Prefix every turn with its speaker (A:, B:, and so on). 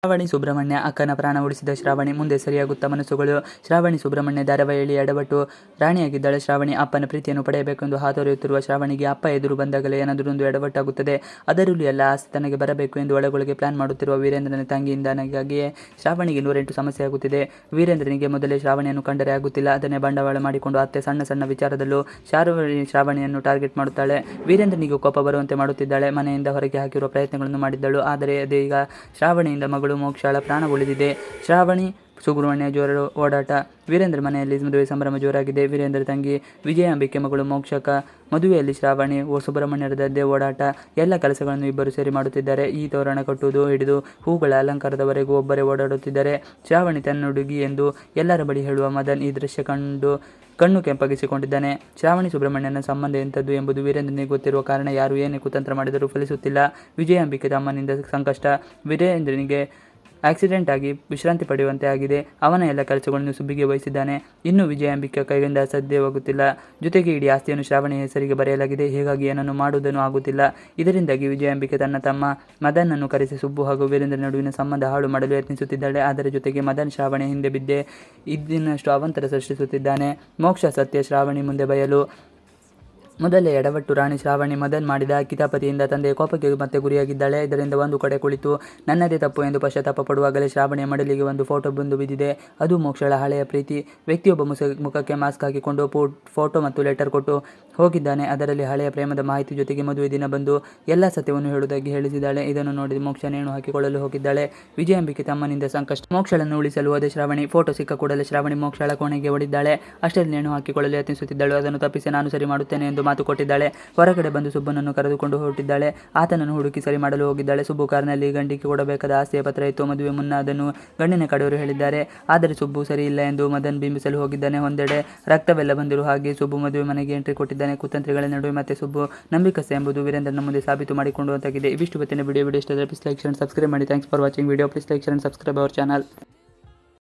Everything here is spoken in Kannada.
A: ಶ್ರಾವಣಿ ಸುಬ್ರಹ್ಮಣ್ಯ ಅಕ್ಕನ ಪ್ರಾಣ ಉಳಿಸಿದ ಶ್ರಾವಣಿ ಮುಂದೆ ಸರಿಯಾಗುತ್ತಾ ಮನಸ್ಸುಗಳು. ಶ್ರಾವಣಿ ಸುಬ್ರಹ್ಮಣ್ಯ ಧಾರಾವಾಹಿಯಲ್ಲಿ ಎಡವಟ್ಟು ರಾಣಿಯಾಗಿದ್ದಾಳೆ ಶ್ರಾವಣಿ. ಅಪ್ಪನ ಪ್ರೀತಿಯನ್ನು ಪಡೆಯಬೇಕೆಂದು ಹಾತೊರೆಯುತ್ತಿರುವ ಶ್ರಾವಣಿಗೆ ಅಪ್ಪ ಎದುರು ಬಂದಾಗಲೇ ಏನಾದರೊಂದು ಎಡವಟ್ಟಾಗುತ್ತದೆ. ಅದರಲ್ಲೂ ಎಲ್ಲ ಆಸ್ತಿ ತನಗೆ ಬರಬೇಕು ಎಂದು ಒಳಗೊಳಗೆ ಪ್ಲಾನ್ ಮಾಡುತ್ತಿರುವ ವೀರೇಂದ್ರನ ತಂಗಿಯಿಂದಾಗಿಯೇ ಶ್ರಾವಣಿಗೆ 108 ಸಮಸ್ಯೆ ಆಗುತ್ತಿದೆ. ವೀರೇಂದ್ರನಿಗೆ ಮೊದಲೇ ಶ್ರಾವಣಿಯನ್ನು ಕಂಡರೆ ಆಗುತ್ತಿಲ್ಲ. ಅದನ್ನೇ ಬಂಡವಾಳ ಮಾಡಿಕೊಂಡು ಅತ್ತೆ ಸಣ್ಣ ಸಣ್ಣ ವಿಚಾರದಲ್ಲೂ ಶ್ರಾವಣಿಯನ್ನು ಟಾರ್ಗೆಟ್ ಮಾಡುತ್ತಾಳೆ. ವೀರೇಂದ್ರನಿಗೆ ಕೋಪ ಬರುವಂತೆ ಮಾಡುತ್ತಿದ್ದಾಳೆ. ಮನೆಯಿಂದ ಹೊರಗೆ ಹಾಕಿರುವ ಪ್ರಯತ್ನಗಳನ್ನು ಮಾಡಿದ್ದಳು. ಆದರೆ ಅದೀಗ ಶ್ರಾವಣಿಯಿಂದ ಮಗಳು ಮೋಕ್ಷಳ ಪ್ರಾಣ ಉಳಿದಿದೆ. ಶ್ರಾವಣಿ ಸುಬ್ರಹ್ಮಣ್ಯ ಜೋರ ಓಡಾಟ. ವೀರೇಂದ್ರ ಮನೆಯಲ್ಲಿ ಮದುವೆ ಸಂಭ್ರಮ ಜೋರಾಗಿದೆ. ವೀರೇಂದ್ರ ತಂಗಿ ವಿಜಯಾಂಬಿಕೆ ಮಗಳು ಮೋಕ್ಷಕ ಮದುವೆಯಲ್ಲಿ ಶ್ರಾವಣಿ ಸುಬ್ರಹ್ಮಣ್ಯರದ್ದೇ ಓಡಾಟ. ಎಲ್ಲ ಕೆಲಸಗಳನ್ನು ಇಬ್ಬರು ಸೇರಿ ಮಾಡುತ್ತಿದ್ದಾರೆ. ಈ ತೋರಣ ಕಟ್ಟುವುದು ಹಿಡಿದು ಹೂಗಳ ಅಲಂಕಾರದವರೆಗೂ ಒಬ್ಬರೇ ಓಡಾಡುತ್ತಿದ್ದಾರೆ. ಶ್ರಾವಣಿ ತನ್ನುಡುಗಿ ಎಂದು ಎಲ್ಲರ ಬಳಿ ಹೇಳುವ ಮದನ್ ಈ ದೃಶ್ಯ ಕಂಡು ಕಣ್ಣು ಕೆಂಪಗಿಸಿಕೊಂಡಿದ್ದಾನೆ. ಶ್ರಾವಣಿ ಸುಬ್ರಹ್ಮಣ್ಯನ ಸಂಬಂಧ ಎಂಥದ್ದು ಎಂಬುದು ವೀರೇಂದ್ರನಿಗೆ ಗೊತ್ತಿರುವ ಕಾರಣ ಯಾರು ಏನೇ ಕುತಂತ್ರ ಮಾಡಿದರೂ ಫಲಿಸುತ್ತಿಲ್ಲ. ವಿಜಯಾಂಬಿಕೆ ತಮ್ಮನಿಂದ ಸಂಕಷ್ಟ. ವೀರೇಂದ್ರನಿಗೆ ಆಕ್ಸಿಡೆಂಟ್ ಆಗಿ ವಿಶ್ರಾಂತಿ ಪಡೆಯುವಂತೆ ಆಗಿದೆ. ಅವನ ಎಲ್ಲ ಕೆಲಸಗಳನ್ನು ಸುಬ್ಬಿಗೆ ವಹಿಸಿದ್ದಾನೆ. ಇನ್ನು ವಿಜಯಾಂಬಿಕೆ ಕೈಯಿಂದ ಸಾಧ್ಯವಾಗುತ್ತಿಲ್ಲ. ಜೊತೆಗೆ ಇಡೀ ಆಸ್ತಿಯನ್ನು ಶ್ರಾವಣಿ ಹೆಸರಿಗೆ ಬರೆಯಲಾಗಿದೆ. ಹೀಗಾಗಿ ಏನನ್ನು ಮಾಡುವುದನ್ನು ಆಗುತ್ತಿಲ್ಲ. ಇದರಿಂದಾಗಿ ವಿಜಯಾಂಬಿಕೆ ತನ್ನ ತಮ್ಮ ಮದನನ್ನು ಕರೆಸಿ ಸುಬ್ಬು ಹಾಗೂ ವೀರೇಂದ್ರ ನಡುವಿನ ಸಂಬಂಧ ಹಾಳು ಮಾಡಲು ಯತ್ನಿಸುತ್ತಿದ್ದಾಳೆ. ಅದರ ಜೊತೆಗೆ ಮದನ್ ಶ್ರಾವಣಿ ಹಿಂದೆ ಬಿದ್ದೆ ಇನ್ನಷ್ಟು ಅವಾಂತರ ಸೃಷ್ಟಿಸುತ್ತಿದ್ದಾನೆ. ಮೋಕ್ಷ ಸತ್ಯ ಶ್ರಾವಣಿ ಮುಂದೆ ಬಯಲು. ಮೊದಲೇ ಎಡವಟ್ಟು ರಾಣಿ ಶ್ರಾವಣಿ ಮದನ್ ಮಾಡಿದ ಕಿತಾಪತಿಯಿಂದ ತಂದೆಯ ಕೋಪಕ್ಕೆ ಮತ್ತೆ ಗುರಿಯಾಗಿದ್ದಾಳೆ. ಇದರಿಂದ ಒಂದು ಕಡೆ ಕುಳಿತು ನನ್ನದೇ ತಪ್ಪು ಎಂದು ಪಶ್ಚಾತ್ತಾಪ ಪಡುವಾಗಲೇ ಶ್ರಾವಣಿಯ ಮಡಲಿಗೆ ಒಂದು ಫೋಟೋ ಬಂದು ಬಿದ್ದಿದೆ. ಅದು ಮೋಕ್ಷಳ ಹಳೆಯ ಪ್ರೀತಿ. ವ್ಯಕ್ತಿಯೊಬ್ಬ ಮುಖಕ್ಕೆ ಮಾಸ್ಕ್ ಹಾಕಿಕೊಂಡು ಫೋಟೋ ಮತ್ತು ಲೆಟರ್ ಕೊಟ್ಟು ಹೋಗಿದ್ದಾನೆ. ಅದರಲ್ಲಿ ಹಳೆಯ ಪ್ರೇಮದ ಮಾಹಿತಿ ಜೊತೆಗೆ ಮದುವೆ ದಿನ ಬಂದು ಎಲ್ಲ ಸತ್ಯವನ್ನು ಹೇಳುವುದಾಗಿ ಹೇಳಿಸಿದ್ದಾಳೆ. ಇದನ್ನು ನೋಡಿ ಮೋಕ್ಷ ನೇಣು ಹಾಕಿಕೊಳ್ಳಲು ಹೋಗಿದ್ದಾಳೆ. ವಿಜಯಾಂಬಿಕೆ ತಮ್ಮನಿಂದ ಸಂಕಷ್ಟ. ಮೋಕ್ಷಳನ್ನು ಉಳಿಸಲು ಹೋದ ಶ್ರಾವಣಿ. ಫೋಟೋ ಸಿಕ್ಕ ಕೂಡಲೇ ಶ್ರಾವಣಿ ಮೋಕ್ಷಳ ಕೋಣೆಗೆ ಹೊಡಿದ್ದಾಳೆ. ಅಷ್ಟರಲ್ಲಿ ನೇಣು ಹಾಕಿಕೊಳ್ಳಲು ಯತ್ನಿಸುತ್ತಿದ್ದಳು. ಅದನ್ನು ತಪ್ಪಿಸಿ ನಾನು ಸರಿ ಮಾಡುತ್ತೇನೆ ಎಂದು ಮಾತು ಕೊಟ್ಟಿದ್ದಾಳೆ. ಹೊರಗಡೆ ಬಂದು ಸುಬ್ಬನನ್ನು ಕರೆದುಕೊಂಡು ಹೊರಟಿದ್ದಾಳೆ. ಆತನನ್ನು ಹುಡುಕಿ ಸರಿ ಮಾಡಲು ಹೋಗಿದ್ದಾಳೆ. ಸುಬ್ಬು ಕಾರ್ನಲ್ಲಿ ಗಂಡಿಗೆ ಕೊಡಬೇಕಾದ ಆಸ್ತಿಯ ಪತ್ರ ಇತ್ತು. ಮದುವೆ ಮುನ್ನ ಅದನ್ನು ಗಂಡಿನ ಕಡೆಯವರು ಹೇಳಿದ್ದಾರೆ. ಆದರೆ ಸುಬ್ಬು ಸರಿ ಇಲ್ಲ ಎಂದು ಮದನ್ ಬಿಂಬಿಸಲು ಹೋಗಿದ್ದಾನೆ. ಒಂದೆಡೆ ರಕ್ತವೆಲ್ಲ ಬಂದಿರುವ ಹಾಗೆ ಸುಬ್ಬು ಮದುವೆ ಮನೆಗೆ ಎಂಟ್ರಿ ಕೊಟ್ಟಿದ್ದಾನೆ. ಕುತಂತ್ರಿಗಳ ನಡುವೆ ಮತ್ತೆ ಸುಬ್ಬು ನಂಬಿಕಸ್ಥ ಎಂಬುದು ವೀರೇಂದ್ರನ ಮುಂದೆ ಸಾಬೀತು ಮಾಡಿಕೊಂಡಂತಾಗಿದೆ. ಇವಿಷ್ಟು ಇವತ್ತಿನ ವಿಡಿಯೋ ಇಷ್ಟ ಆದರೆ ಪ್ಲೀಸ್ ಲೈಕ್ ಶೇರ್ ಸಬ್ಸ್ಕ್ರೈಬ್ ಮಾಡಿ. Thanks for watching video. Please like share subscribe our channel.